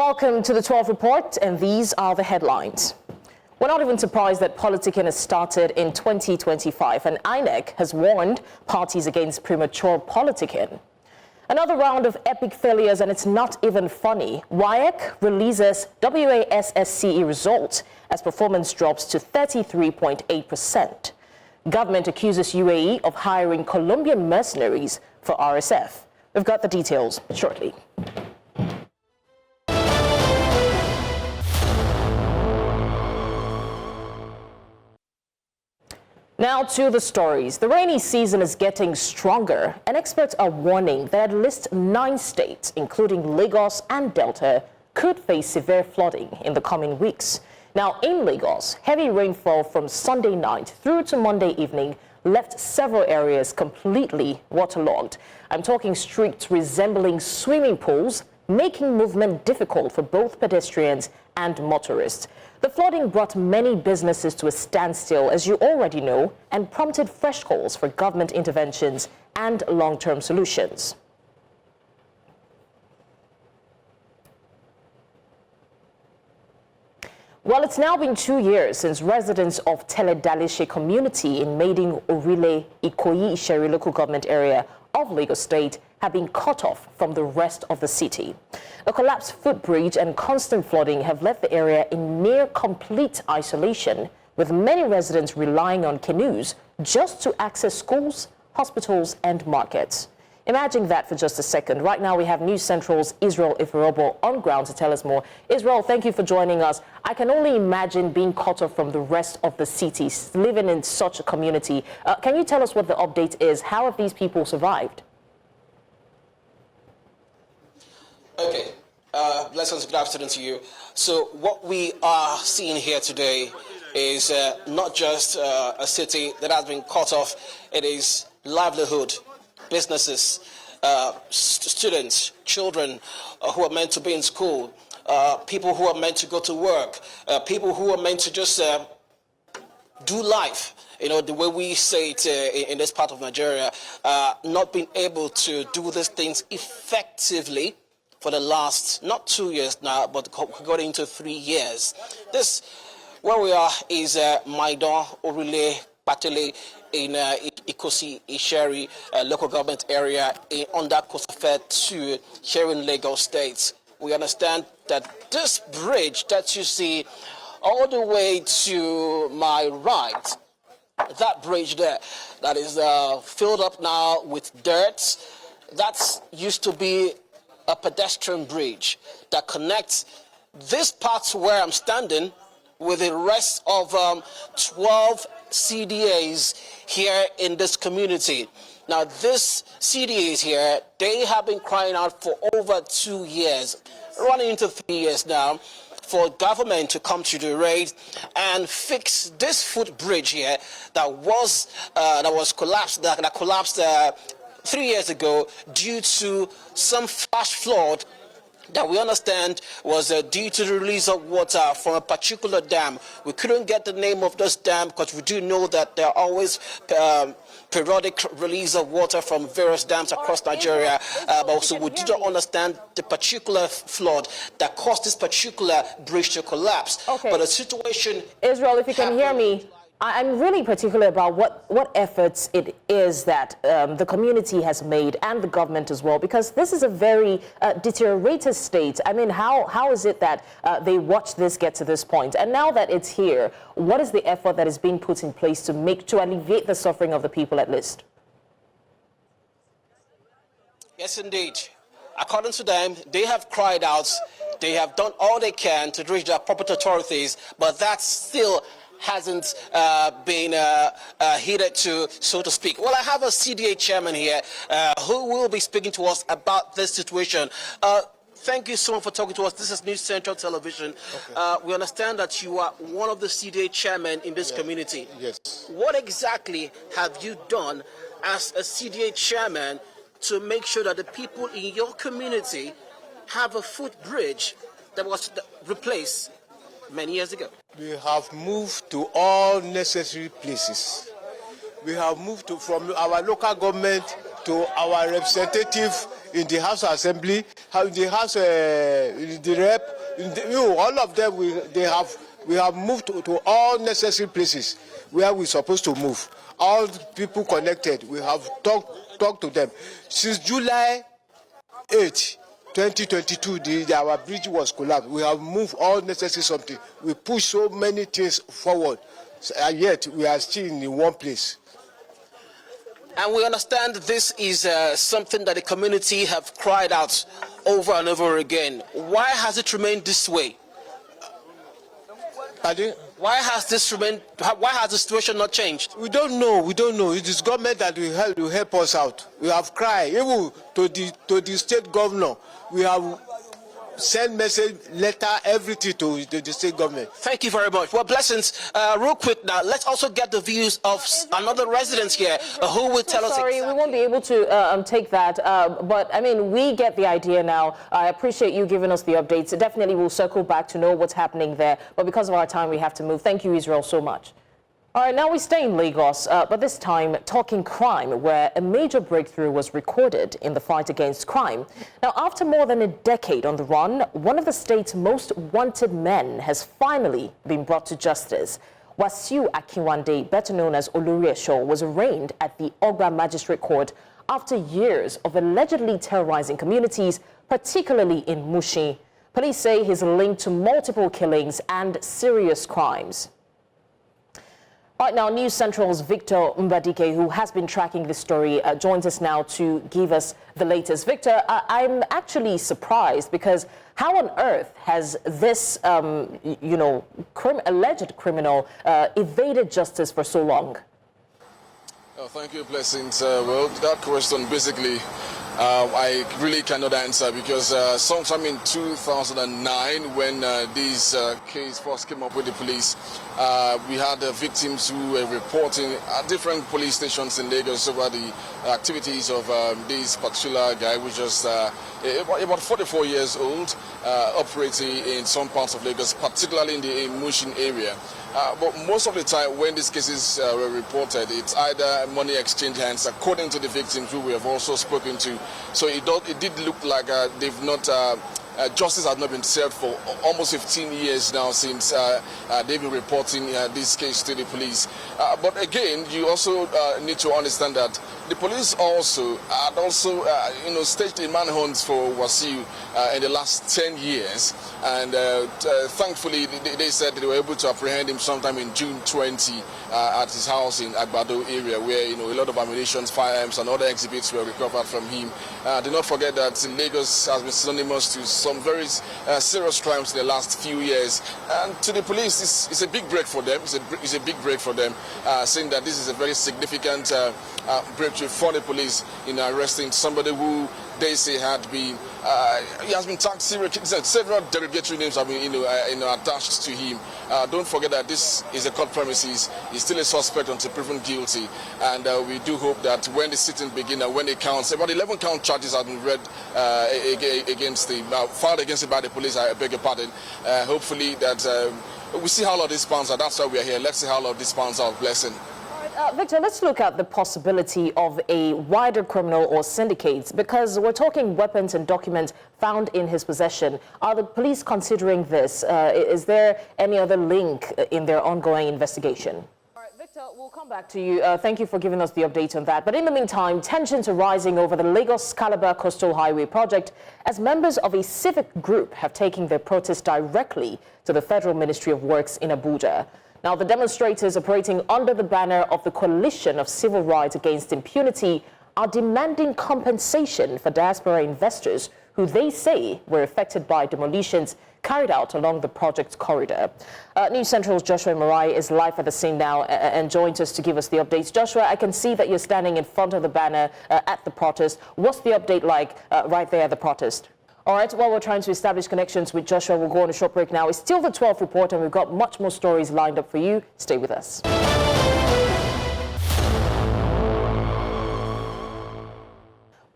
Welcome to the 12 Report, and these are the headlines. We're not even surprised that politicking has started in 2025, and INEC has warned parties against premature politicking. Another round of epic failures, and it's not even funny. WAEC releases WASSCE results as performance drops to 33.8%. Government accuses UAE of hiring Colombian mercenaries for RSF. We've got the details shortly. Now to the stories. The rainy season is getting stronger, and experts are warning that at least 9 states, including Lagos and Delta, could face severe flooding in the coming weeks. Now, in Lagos, heavy rainfall from Sunday night through to Monday evening left several areas completely waterlogged. I'm talking streets resembling swimming pools, making movement difficult for both pedestrians and motorists. The flooding brought many businesses to a standstill, as you already know, and prompted fresh calls for government interventions and long-term solutions. Well, it's now been 2 years since residents of Teledalishe community in Maiding Orile Ikoyi Isheri local government area of Lagos State have been cut off from the rest of the city. A collapsed footbridge and constant flooding have left the area in near complete isolation, with many residents relying on canoes just to access schools, hospitals, and markets. Imagine that for just a second. Right now we have News Central's Israel Iferobo on ground to tell us more. Israel, thank you for joining us. I can only imagine being cut off from the rest of the city, living in such a community. Can you tell us what the update is? How have these people survived? Okay, blessings, good afternoon to you. So what we are seeing here today is not just a city that has been cut off, it is livelihood, businesses, students, children who are meant to be in school, people who are meant to go to work, people who are meant to just do life. You know, the way we say it in this part of Nigeria, not being able to do these things effectively for the last, not 2 years now, but going into 3 years. This, where we are, is Maidon Orile Patele in Ikosi Isheri local government area under Kosafe 2 here in Lagos State. We understand that this bridge that you see all the way to my right, that bridge there, that is filled up now with dirt, that used to be a pedestrian bridge that connects this part where I'm standing with the rest of 12 CDAs here in this community. Now, this CDAs here, they have been crying out for over 2 years, running into 3 years now, for government to come to the raid and fix this footbridge here that was collapsed, that collapsed 3 years ago due to some flash flood that we understand was due to the release of water from a particular dam. We couldn't get the name of this dam because we do know that there are always periodic release of water from various dams across Nigeria, but also we do not understand the particular flood that caused this particular bridge to collapse. Okay. But the situation... Israel, if you can hear me, I'm really particular about what efforts it is that the community has made and the government as well, because this is a very deteriorated state. I mean, how is it that they watched this get to this point? And now that it's here, what is the effort that is being put in place to alleviate the suffering of the people at least? Yes, indeed. According to them, they have cried out, they have done all they can to reach the appropriate authorities, but that still hasn't been heeded to, so to speak. Well, I have a CDA chairman here who will be speaking to us about this situation. Thank you so much for talking to us. This is News Central Television. Okay. We understand that you are one of the CDA chairmen in this community. Yes. What exactly have you done as a CDA chairman to make sure that the people in your community have a footbridge that was replaced many years ago? We have moved to all necessary places. We have moved from our local government to our representative in the House Assembly in the House, the Rep, all of them, we have moved to all necessary places where we're supposed to move. All people connected, we have talked to them. Since July 8, 2022, our bridge was collapsed. We have moved all necessary something. We push so many things forward, and yet we are still in one place. And we understand this is something that the community have cried out over and over again. Why has it remained this way? Pardon? Why has the situation not changed? We don't know. It is government that will help us out. We have cried, even to the state governor. We have sent message, letter, everything to the state government. Thank you very much. Well, blessings. Real quick now, let's also get the views of another resident here who will tell us. Sorry, we won't be able to take that. But I mean, we get the idea now. I appreciate you giving us the updates. Definitely, we'll circle back to know what's happening there. But because of our time, we have to move. Thank you, Israel, so much. All right, now we stay in Lagos, but this time talking crime, where a major breakthrough was recorded in the fight against crime. Now, after more than a decade on the run, one of the state's most wanted men has finally been brought to justice. Wasiu Akinwande, better known as Olori Esho, was arraigned at the Ogba Magistrate Court after years of allegedly terrorizing communities, particularly in Mushin. Police say he's linked to multiple killings and serious crimes. Right now, News Central's Victor Mbadike, who has been tracking this story, joins us now to give us the latest. Victor, I'm actually surprised because how on earth has this, alleged criminal evaded justice for so long? Oh, thank you, Blessings. Well, that question basically I really cannot answer because sometime in 2009 when this case first came up with the police, we had victims who were reporting at different police stations in Lagos over the activities of this particular guy, which was about 44 years old, operating in some parts of Lagos, particularly in the Mushin area. But most of the time when these cases were reported, it's either money exchange hands, according to the victims who we have also spoken to. So it did look like they've not, justice has not been served for almost 15 years now since they've been reporting this case to the police. But again, you also need to understand that the police had staged a manhunt for Wasiu in the last 10 years. And thankfully, they said they were able to apprehend him sometime in June 20 at his house in Agbado area, where a lot of ammunition, firearms, and other exhibits were recovered from him. Do not forget that Lagos has been synonymous to some very serious crimes in the last few years. And to the police, it's a big break for them. It's a big break for them, saying that this is a very significant breakthrough for the police in arresting somebody who they say had been, he has been tagged several derogatory names have been attached to him. Don't forget that this is a court premises. He's still a suspect until proven guilty. And we do hope that when the sitting begins and when it counts, about 11 count charges have been read against him, filed against him by the police, I beg your pardon. Hopefully that we see how all of this pans out. That's why we are here. Let's see how all of this pans out. Blessing. Victor, let's look at the possibility of a wider criminal or syndicates, because we're talking weapons and documents found in his possession. Are the police considering this? Is there any other link in their ongoing investigation? All right, Victor, we'll come back to you. Thank you for giving us the update on that. But in the meantime, tensions are rising over the Lagos-Calabar Coastal Highway project as members of a civic group have taken their protest directly to the Federal Ministry of Works in Abuja. Now, the demonstrators operating under the banner of the Coalition of Civil Rights Against Impunity are demanding compensation for diaspora investors who they say were affected by demolitions carried out along the project corridor. News Central's Joshua Marai is live at the scene now and joins us to give us the updates. Joshua, I can see that you're standing in front of the banner at the protest. What's the update like right there at the protest? All right, while we're trying to establish connections with Joshua, we'll go on a short break now. It's still the 12th report, and we've got much more stories lined up for you. Stay with us.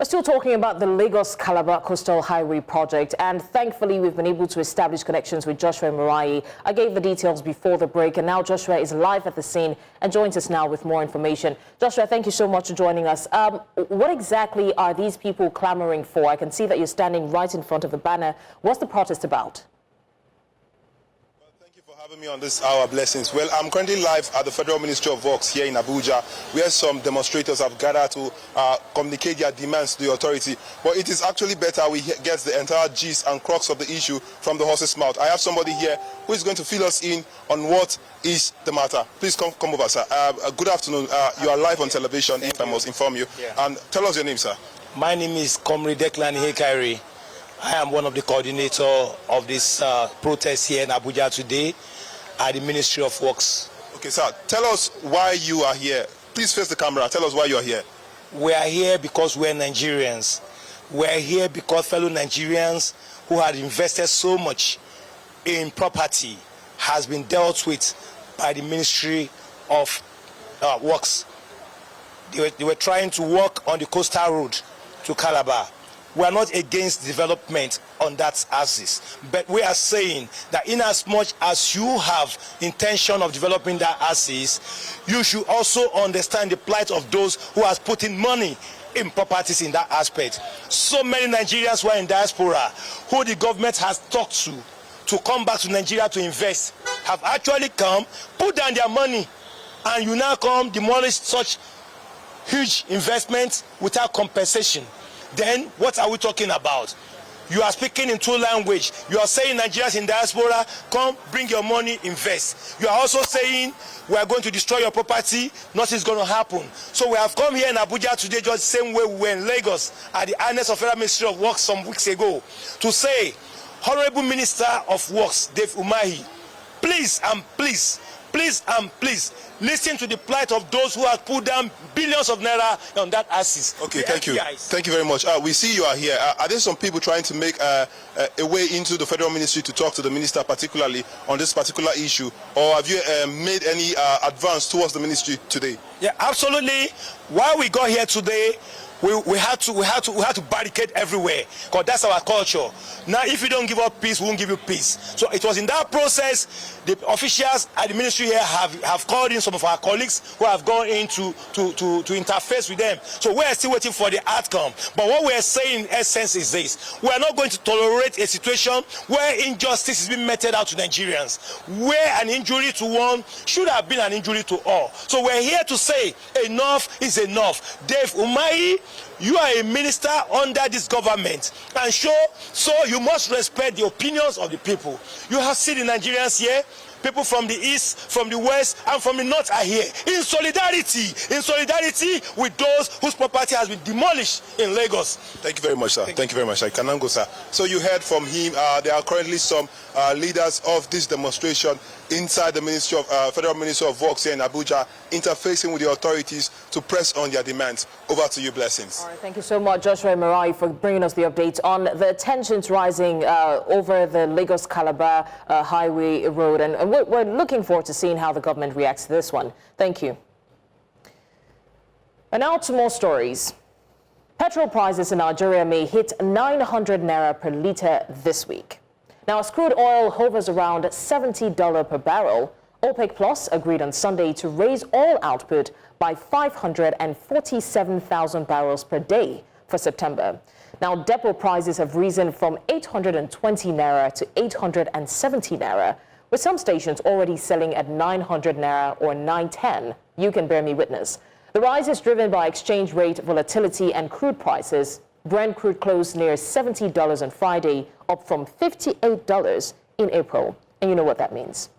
We're still talking about the Lagos-Calabar Coastal Highway project, and thankfully we've been able to establish connections with Joshua Murai. I gave the details before the break, and now Joshua is live at the scene and joins us now with more information. Joshua, thank you so much for joining us. What exactly are these people clamoring for? I can see that you're standing right in front of the banner. What's the protest about? Having me on this hour, blessings. Well, I'm currently live at the Federal Ministry of Works here in Abuja, where some demonstrators have gathered to communicate their demands to the authority. But it is actually better we get the entire gist and crux of the issue from the horse's mouth. I have somebody here who is going to fill us in on what is the matter. Please come over, sir. Good afternoon. You are live on television, if I must inform you. Yeah. And tell us your name, sir. My name is Comrade Declan Hekairi. I am one of the coordinators of this protest here in Abuja today at the Ministry of Works. Okay, sir, tell us why you are here. Please face the camera. Tell us why you are here. We are here because we are Nigerians. We are here because fellow Nigerians who had invested so much in property has been dealt with by the Ministry of Works. They were trying to work on the coastal road to Calabar. We are not against development on that axis, but we are saying that in as much as you have intention of developing that axis, you should also understand the plight of those who are putting money in properties in that aspect. So many Nigerians who are in diaspora, who the government has talked to come back to Nigeria to invest, have actually come, put down their money, and you now come demolish such huge investments without compensation. Then what are we talking about? You are speaking in two languages. You are saying Nigerians in diaspora, come, bring your money, invest. You are also saying we are going to destroy your property, nothing's going to happen. So we have come here in Abuja today just the same way we were in Lagos at the Annex of Federal Ministry of Works some weeks ago to say, Honorable Minister of Works, Dave Umahi, please and please, listen to the plight of those who have put down billions of naira on that axis. Okay, thank you. Thank you very much. We see you are here. Are there some people trying to make a way into the federal ministry to talk to the minister particularly on this particular issue? Or have you made any advance towards the ministry today? Yeah, absolutely. While we got here today, we had to barricade everywhere because that's our culture. Now, if you don't give up peace, we won't give you peace. So it was in that process the officials at the ministry here have called in some of our colleagues who have gone in to interface with them. So we are still waiting for the outcome. But what we are saying in essence is this: we are not going to tolerate a situation where injustice is being meted out to Nigerians, where an injury to one should have been an injury to all. So we're here to say enough is enough. Dave Umahi, you are a minister under this government, and so you must respect the opinions of the people. You have seen the Nigerians here. People from the east, from the west, and from the north are here in solidarity with those whose property has been demolished in Lagos. Thank you very much, sir. Thank you very much, sir. Kanango, sir. So you heard from him. There are currently some leaders of this demonstration inside the Ministry of Federal Ministry of Works here in Abuja, interfacing with the authorities to press on their demands. Over to you, blessings. All right, thank you so much, Joshua Murai, for bringing us the updates on the tensions rising over the Lagos-Calabar highway road, and we're looking forward to seeing how the government reacts to this one. Thank you. And now to more stories. Petrol prices in Nigeria may hit 900 naira per litre this week. Now, as crude oil hovers around $70 per barrel, OPEC Plus agreed on Sunday to raise oil output by 547,000 barrels per day for September. Now, depot prices have risen from 820 naira to 870 naira, with some stations already selling at 900 naira or 910. You can bear me witness. The rise is driven by exchange rate volatility and crude prices. Brent crude closed near $70 on Friday, up from $58 in April. And you know what that means.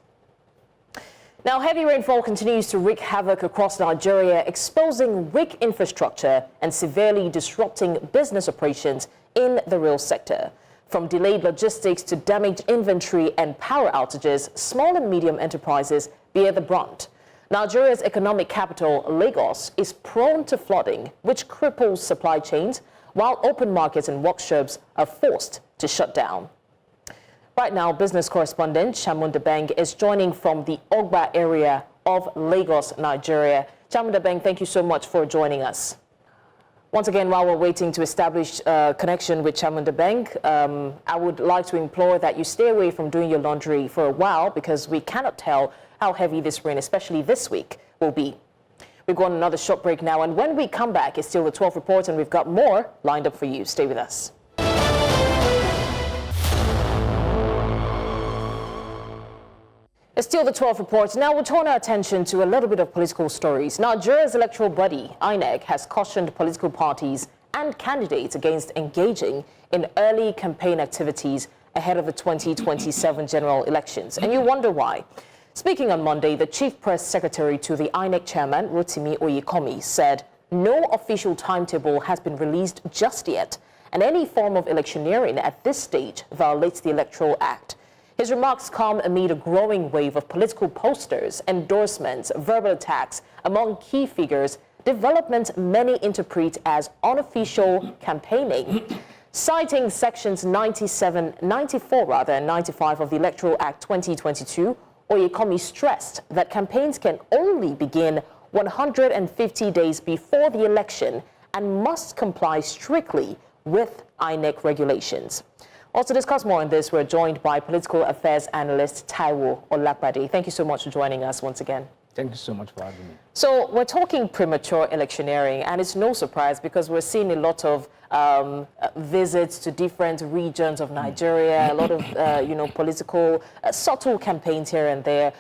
Now, heavy rainfall continues to wreak havoc across Nigeria, exposing weak infrastructure and severely disrupting business operations in the rail sector. From delayed logistics to damaged inventory and power outages, small and medium enterprises bear the brunt. Nigeria's economic capital, Lagos, is prone to flooding, which cripples supply chains, while open markets and workshops are forced to shut down. Right now, business correspondent Chamunda Beng is joining from the Ogba area of Lagos, Nigeria. Chamunda Beng, thank you so much for joining us. Once again, while we're waiting to establish connection with Chairman Debeng, I would like to implore that you stay away from doing your laundry for a while because we cannot tell how heavy this rain, especially this week, will be. We're going on another short break now, and when we come back, it's still the 12 report, and we've got more lined up for you. Stay with us. It's still the 12 reports. Now we'll turn our attention to a little bit of political stories. Nigeria's electoral body, INEC, has cautioned political parties and candidates against engaging in early campaign activities ahead of the 2027 general elections. And you wonder why. Speaking on Monday, the chief press secretary to the INEC chairman, Rotimi Oyekomi, said no official timetable has been released just yet, and any form of electioneering at this stage violates the Electoral Act. His remarks come amid a growing wave of political posters, endorsements, verbal attacks among key figures, development many interpret as unofficial campaigning. Citing sections 94 and 95 of the Electoral Act 2022, Oyekomi stressed that campaigns can only begin 150 days before the election and must comply strictly with INEC regulations. Also, to discuss more on this, we're joined by political affairs analyst Taiwo Olapade. Thank you so much for joining us once again. Thank you so much for having me. So we're talking premature electioneering, and it's no surprise because we're seeing a lot of visits to different regions of Nigeria, a lot of political subtle campaigns here and there.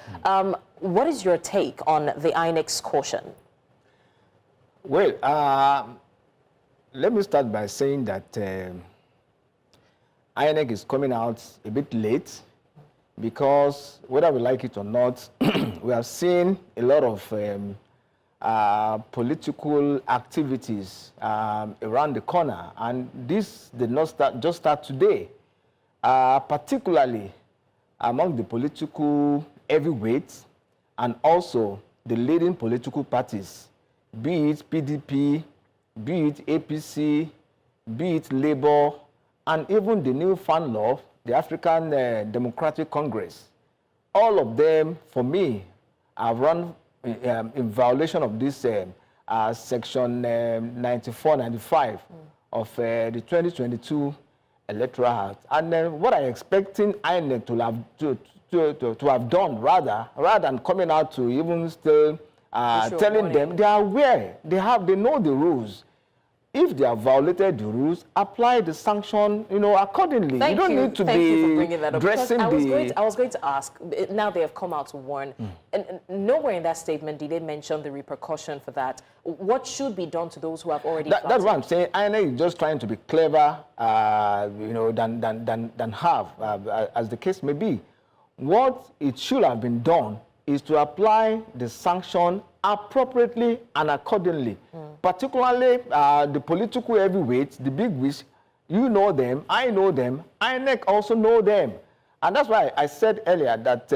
What is your take on the INEC's caution? Well, let me start by saying that INEC is coming out a bit late because whether we like it or not, we have seen a lot of political activities around the corner, and this did not start today, particularly among the political heavyweights and also the leading political parties, be it PDP, be it APC, be it Labour, and even the new fan love, the African Democratic Congress. All of them, for me, have run in violation of this section 94, 95 of the 2022 Electoral Act. And what I'm expecting INEC to have done, rather than coming out to even still telling them, they are aware, they know the rules. If they have violated the rules, apply the sanction, accordingly. You don't need to be dressing the... I was going to ask, now they have come out to warn, and nowhere in that statement did they mention the repercussion for that. What should be done to those who have already... That's what I'm saying. INEC is just trying to be clever, than have, as the case may be. What it should have been done is to apply the sanction appropriately and accordingly. Particularly the political heavyweights, the big wigs, you know them, I know them, INEC also know them. And that's why I said earlier that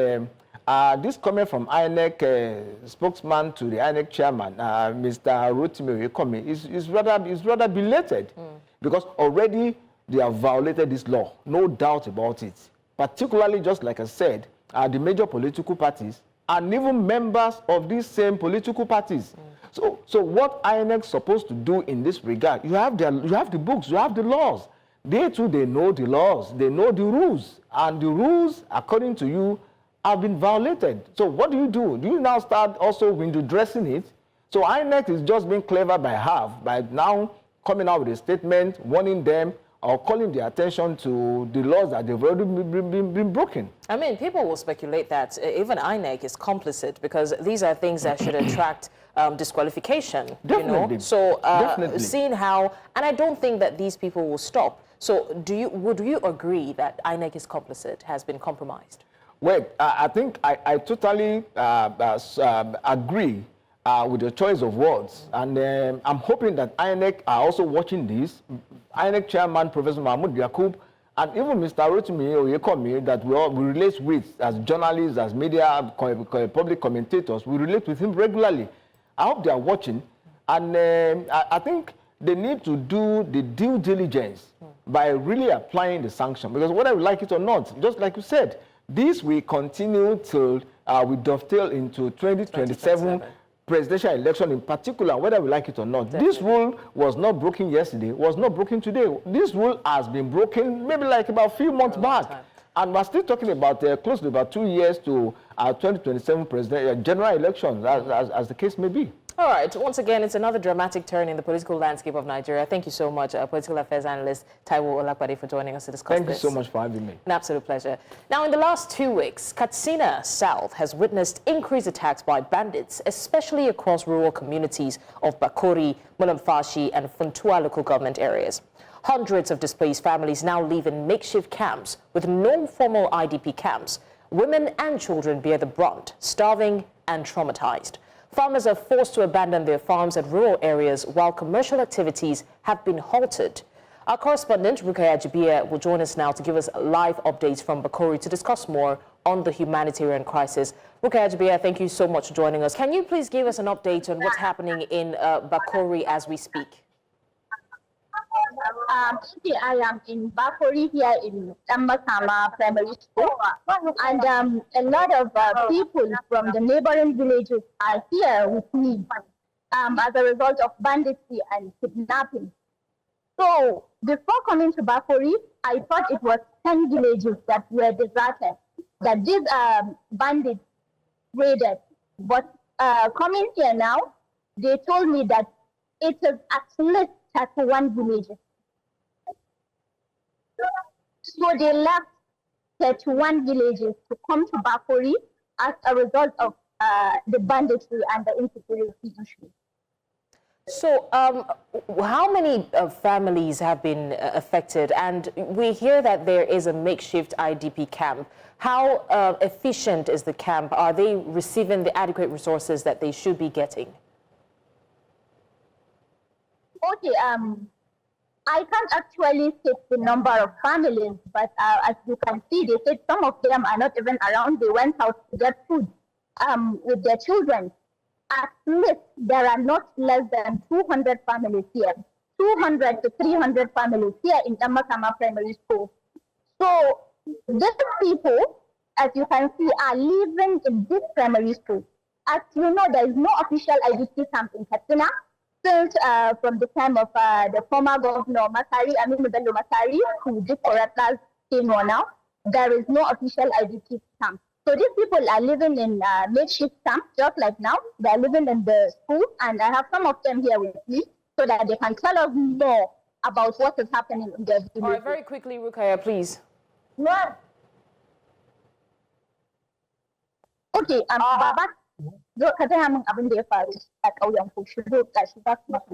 this comment from INEC spokesman to the INEC chairman, Mr. Rotimi Oyekomi, is rather belated because already they have violated this law, no doubt about it. Particularly, just like I said, the major political parties and even members of these same political parties. So what INEC is supposed to do in this regard, you have the books, you have the laws. They too, they know the laws, they know the rules. And the rules, according to you, have been violated. So what do? Do you now start also window dressing it? So INEC is just being clever by now coming out with a statement, warning them, or calling their attention to the laws that they've already been broken. I mean, people will speculate that even INEC is complicit because these are things that should attract disqualification. Definitely. So Definitely. Seeing how, and I don't think that these people will stop. So would you agree that INEC is complicit, has been compromised? Well, I think I totally agree with the choice of words. And I'm hoping that INEC are also watching this. INEC chairman, Professor Mahmoud Yakub, and even Mr. Rotimi Oyekomi, that we relate with as journalists, as media, public commentators, we relate with him regularly. I hope they are watching. And I think they need to do the due diligence by really applying the sanction. Because whether we like it or not, just like you said, this will continue till we dovetail into 2027 presidential election in particular, whether we like it or not. Definitely. This rule was not broken yesterday, was not broken today. This rule has been broken maybe like about a few months back. And we're still talking about close to about 2 years to our 2027 general elections, as the case may be. All right. Once again, it's another dramatic turn in the political landscape of Nigeria. Thank you so much, political affairs analyst Taiwo Olakbade, for joining us to discuss this. Thank you so much for having me. An absolute pleasure. Now, in the last 2 weeks, Katsina South has witnessed increased attacks by bandits, especially across rural communities of Bakori, El-Fasher, and Funtua local government areas. Hundreds of displaced families now live in makeshift camps with no formal IDP camps. Women and children bear the brunt, starving and traumatized. Farmers are forced to abandon their farms at rural areas while commercial activities have been halted. Our correspondent, Rukaya Jibia, will join us now to give us live updates from Bakori to discuss more on the humanitarian crisis. Rukaya Jibia, thank you so much for joining us. Can you please give us an update on what's happening in Bakori as we speak? I am in Bakori here in Tambakama Primary School, and a lot of people from the neighboring villages are here with me as a result of banditry and kidnapping. So before coming to Bakori, I thought it was 10 villages that were deserted, that these bandits raided. But coming here now, they told me that it is at least 31 villages. So they left 31 villages to come to Bakori as a result of the banditry and the insecurity issue. So how many families have been affected? And we hear that there is a makeshift IDP camp. How efficient is the camp? Are they receiving the adequate resources that they should be getting? Okay, I can't actually state the number of families, but as you can see, they said some of them are not even around. They went out to get food with their children. At least there are not less than 200 families here, 200 to 300 families here in Tambakama Primary School. So these people, as you can see, are living in this primary school. As you know, there is no official IDP camp in Katsina. Since from the time of the former governor Masari, Bello Masari, who did correct last now, there is no official IDP camp. So these people are living in makeshift camp, just like now. They are living in the school, and I have some of them here with me so that they can tell us more about what is happening in their village. All right, very quickly, Rukaya, please. No. Okay, Baba. Zo ka gaya min abin da ya faru a ƙauyen ku shigo ga shi ba su masu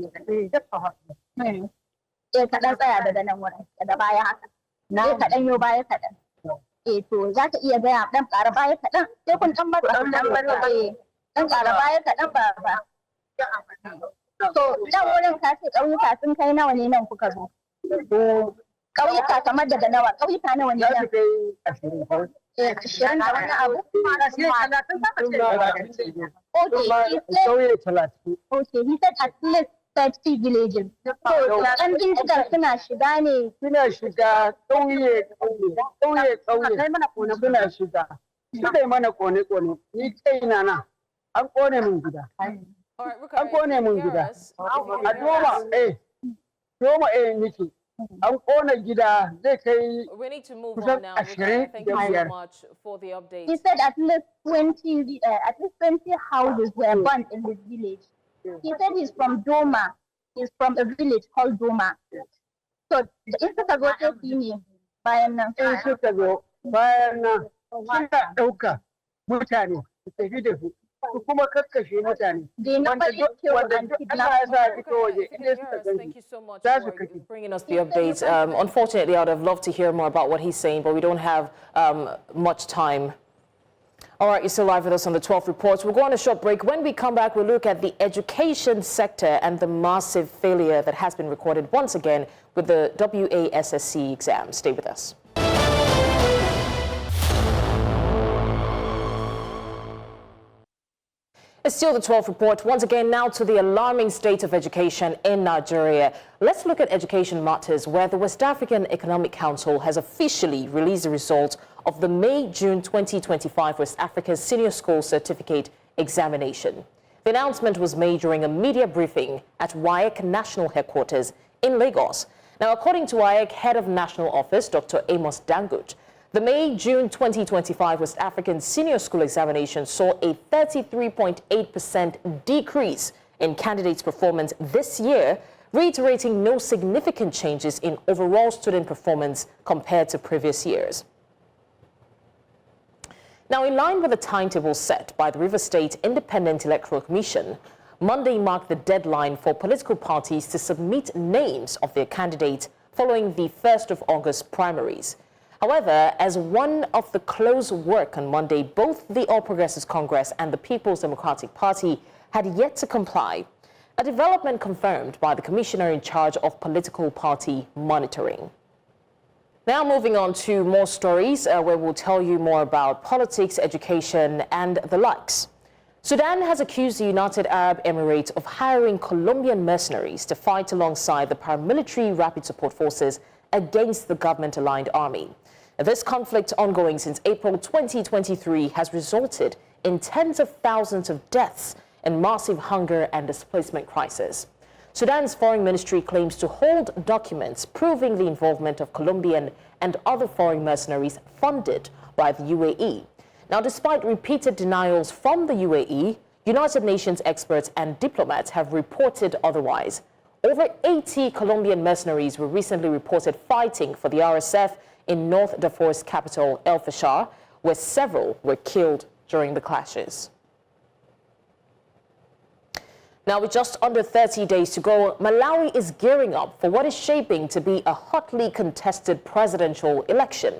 ne. Kaɗan tsaya daga nan wurin, daga baya haka. Kaɗan yo baya kaɗan. To za ka iya gaya ɗan ƙara baya kaɗan, sai kun ɗan bari ɗan ƙara baya kaɗan ba. To nan wurin ka ce ƙauyuka sun kai nawa ne nan kuka zo? Ƙauyuka kamar daga nawa? Ƙauyuka nawa ne nan? 20 da wani abu? Okay, he said at least 30 villages. So, ɗan bindigar suna shiga ne? Suna shiga ƙauye, suna shiga. Suka yi mana kone-kone, ni kaina na, an kone min gida. An kone min gida. A Doma, niki. We need to move on now. Thank you so much for the update. He said at least 20 houses were burnt in his village. He said he's from Doma. He's from a village called Doma. So in suka zo ta ne bayan nan. In suka zo bayan nan suna ɗauka mutane su tafi da su. Kuma kakkashe mutane. Thank you so much for bringing us the updates. Unfortunately, I would have loved to hear more about what he's saying, but we don't have much time. All right, you're still live with us on the 12th Reports. We'll go on a short break. When we come back, we'll look at the education sector and the massive failure that has been recorded once again with the WASSC exam. Stay with us. It's still the 12th Report. Once again, now to the alarming state of education in Nigeria. Let's look at education matters, where the West African Economic Council has officially released the results of the May-June 2025 West Africa Senior School Certificate Examination. The announcement was made during a media briefing at WAEC National Headquarters in Lagos. Now, according to WAEC Head of National Office, Dr. Amos Dangote, the May-June 2025 West African Senior School Examination saw a 33.8% decrease in candidates' performance this year, reiterating no significant changes in overall student performance compared to previous years. Now, in line with the timetable set by the Rivers State Independent Electoral Commission, Monday marked the deadline for political parties to submit names of their candidates following the 1st of August primaries. However, as one of the close work on Monday, both the All Progressives Congress and the People's Democratic Party had yet to comply, a development confirmed by the commissioner in charge of political party monitoring. Now moving on to more stories where we'll tell you more about politics, education and the likes. Sudan has accused the United Arab Emirates of hiring Colombian mercenaries to fight alongside the paramilitary rapid support forces against the government-aligned army. This conflict, ongoing since April 2023, has resulted in tens of thousands of deaths and massive hunger and displacement crisis. Sudan's foreign ministry claims to hold documents proving the involvement of Colombian and other foreign mercenaries funded by the UAE. Now, despite repeated denials from the UAE, United Nations experts and diplomats have reported otherwise. Over 80 Colombian mercenaries were recently reported fighting for the RSF in North Darfur's capital, El-Fasher, where several were killed during the clashes. Now, with just under 30 days to go, Malawi is gearing up for what is shaping to be a hotly contested presidential election.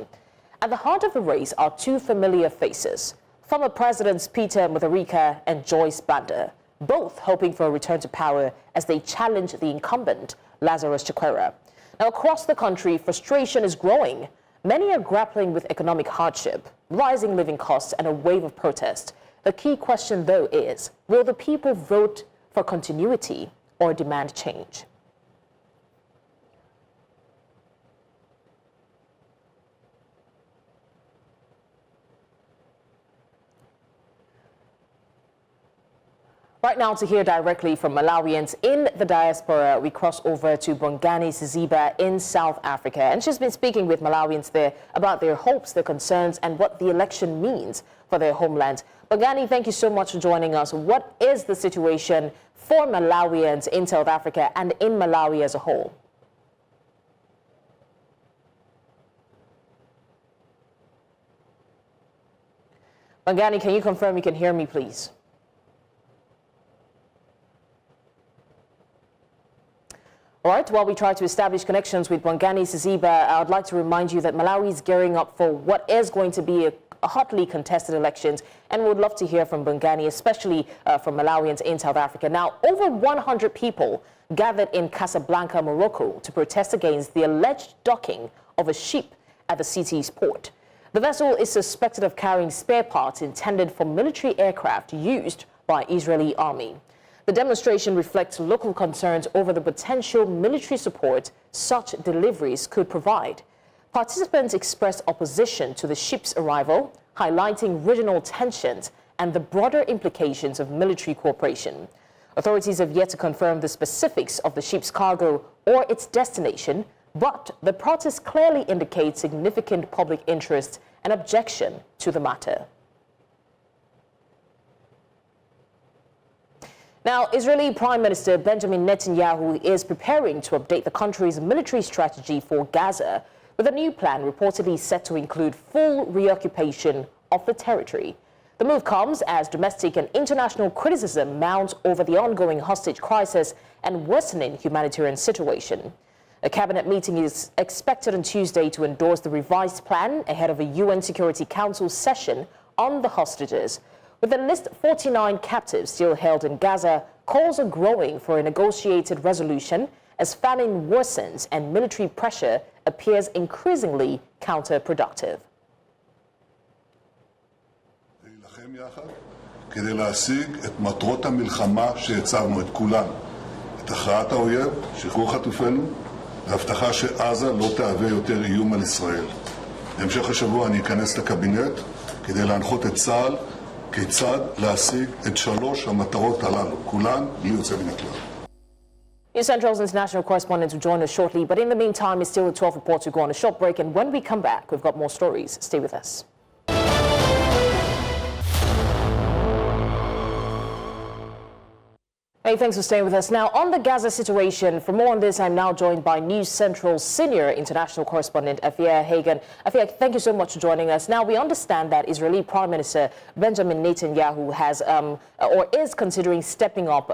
At the heart of the race are two familiar faces, former Presidents Peter Mutharika and Joyce Banda, both hoping for a return to power as they challenge the incumbent, Lazarus Chakwera. Now, across the country, frustration is growing. Many are grappling with economic hardship, rising living costs, and a wave of protest. The key question, though, is, will the people vote for continuity or demand change? Right now, to hear directly from Malawians in the diaspora, we cross over to Bongani Siziba in South Africa. And she's been speaking with Malawians there about their hopes, their concerns, and what the election means for their homeland. Bongani, thank you so much for joining us. What is the situation for Malawians in South Africa and in Malawi as a whole? Bongani, can you confirm you can hear me, please? All right, while we try to establish connections with Bongani Siziba, I would like to remind you that Malawi is gearing up for what is going to be a hotly contested elections, and we would love to hear from Bongani, especially from Malawians in South Africa. Now, over 100 people gathered in Casablanca, Morocco, to protest against the alleged docking of a ship at the city's port. The vessel is suspected of carrying spare parts intended for military aircraft used by Israeli army. The demonstration reflects local concerns over the potential military support such deliveries could provide. Participants expressed opposition to the ship's arrival, highlighting regional tensions and the broader implications of military cooperation. Authorities have yet to confirm the specifics of the ship's cargo or its destination, but the protest clearly indicates significant public interest and objection to the matter. Now, Israeli Prime Minister Benjamin Netanyahu is preparing to update the country's military strategy for Gaza, with a new plan reportedly set to include full reoccupation of the territory. The move comes as domestic and international criticism mounts over the ongoing hostage crisis and worsening humanitarian situation. A cabinet meeting is expected on Tuesday to endorse the revised plan ahead of a UN Security Council session on the hostages. With at least 49 captives still held in Gaza, calls are growing for a negotiated resolution as famine worsens and military pressure appears increasingly counterproductive. כדי להשיג את מטרות המלחמה שהצבנו את כולן, את הכרעת האויב, שחרור חטופינו, והבטחה שעזה לא תהווה יותר איום על ישראל. בהמשך השבוע אני אכנס לקבינט כדי להנחות את צה"ל כיצד להשיג את שלוש המטרות הללו, כולן בלי יוצא מן הכלל. News Central's international correspondent will join us shortly, but in the meantime, it's still a 12 report to go on a short break, and when we come back, we've got more stories. Stay with us. Hey, thanks for staying with us. Now, on the Gaza situation, for more on this, I'm now joined by News Central's senior international correspondent, El-Fasher Hagan. El-Fasher, thank you so much for joining us. Now, we understand that Israeli Prime Minister Benjamin Netanyahu has or is considering stepping up,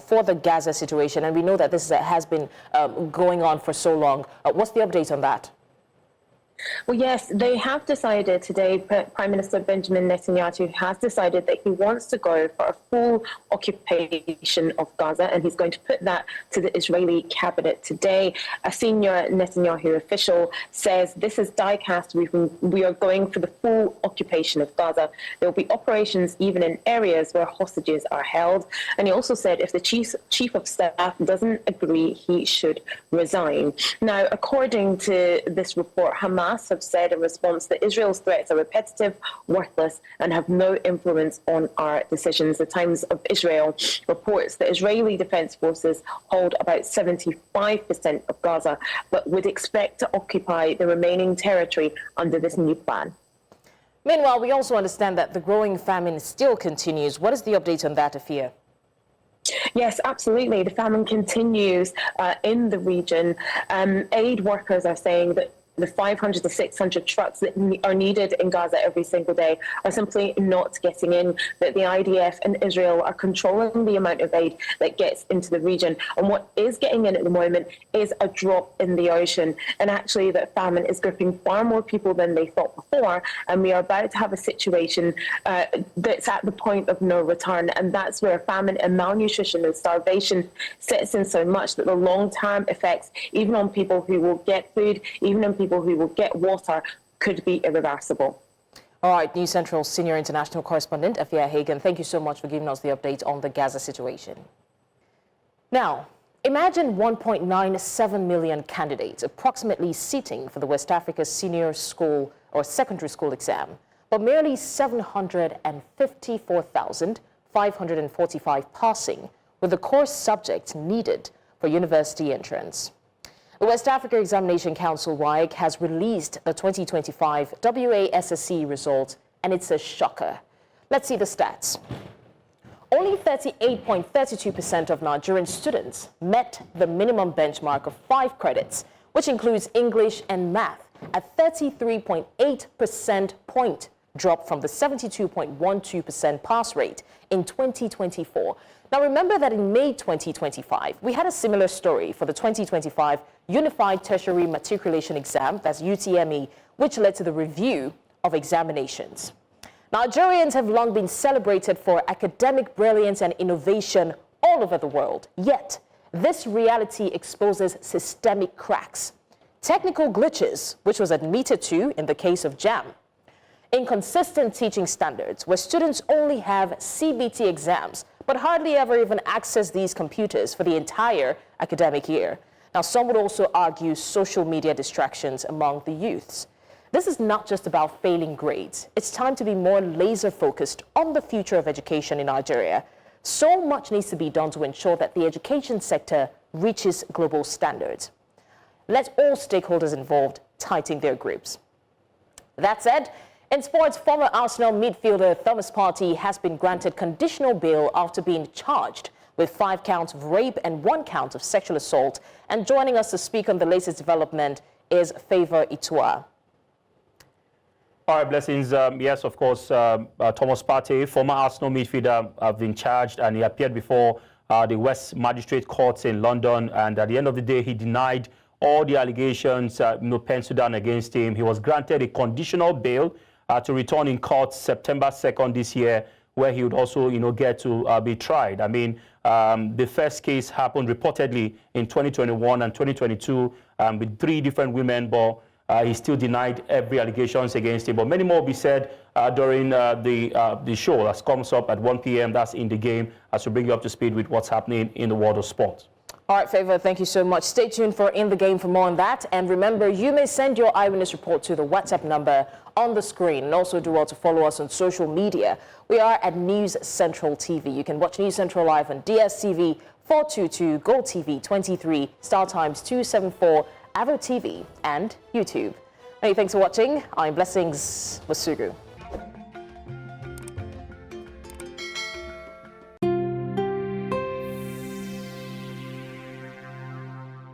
for the Gaza situation, and we know that this has been going on for so long. What's the update on that? Well, yes, they have decided today, Prime Minister Benjamin Netanyahu has decided that he wants to go for a full occupation of Gaza, and he's going to put that to the Israeli cabinet today. A senior Netanyahu official says this is die-cast. We are going for the full occupation of Gaza. There will be operations even in areas where hostages are held. And he also said if the chief of staff doesn't agree, he should resign. Now, according to this report, Hamas have said in response that Israel's threats are repetitive, worthless, and have no influence on our decisions. The Times of Israel reports that Israeli defense forces hold about 75% of Gaza, but would expect to occupy the remaining territory under this new plan. Meanwhile, we also understand that the growing famine still continues. What is the update on that, Afia? Yes, absolutely. The famine continues in the region. Aid workers are saying that the 500 to 600 trucks that are needed in Gaza every single day are simply not getting in, that the IDF and Israel are controlling the amount of aid that gets into the region. And what is getting in at the moment is a drop in the ocean. And actually that famine is gripping far more people than they thought before. And we are about to have a situation that's at the point of no return. And that's where famine and malnutrition and starvation sets in so much that the long-term effects, even on people who will get food, even on people who will get water, could be irreversible. All right, News Central senior international correspondent El-Fasher Hagan, thank you so much for giving us the update on the Gaza situation. Now, imagine 1.97 million candidates approximately sitting for the West Africa Senior School or Secondary School exam, but merely 754,545 passing with the course subjects needed for university entrance. The West Africa Examination Council, WAEC, has released the 2025 WASSC result, and it's a shocker. Let's see the stats. Only 38.32% of Nigerian students met the minimum benchmark of 5 credits, which includes English and math, a 33.8% point drop from the 72.12% pass rate in 2024. Now, remember that in May 2025, we had a similar story for the 2025 Unified Tertiary Matriculation Exam, that's UTME, which led to the review of examinations. Nigerians have long been celebrated for academic brilliance and innovation all over the world. Yet, this reality exposes systemic cracks, technical glitches, which was admitted to in the case of JAM, inconsistent teaching standards, where students only have CBT exams, but hardly ever even access these computers for the entire academic year. Now, some would also argue social media distractions among the youths. This is not just about failing grades. It's time to be more laser focused on the future of education in Nigeria. So much needs to be done to ensure that the education sector reaches global standards. Let all stakeholders involved tighten their grips. That said, in sports, former Arsenal midfielder Thomas Partey has been granted conditional bail after being charged with 5 counts of rape and 1 count of sexual assault. And joining us to speak on the latest development is Favor Itua. All right, Blessings. Yes, of course, Thomas Partey, former Arsenal midfielder, have been charged, and he appeared before the West Magistrate Courts in London. And at the end of the day, he denied all the allegations penciled down against him. He was granted a conditional bail to return in court September 2nd this year, where he would also, get to be tried. I mean, the first case happened reportedly in 2021 and 2022 with 3 different women, but he still denied every allegations against him. But many more will be said during the show that comes up at 1 p.m. That's In the Game, as we bring you up to speed with what's happening in the world of sport. All right, Favor, thank you so much. Stay tuned for In the Game for more on that. And remember, you may send your eyewitness report to the WhatsApp number on the screen. And also do well to follow us on social media. We are at News Central TV. You can watch News Central live on DSTV 422, Gold TV 23, Star Times 274, Avo TV, and YouTube. Many thanks for watching. I'm Blessings Masugu.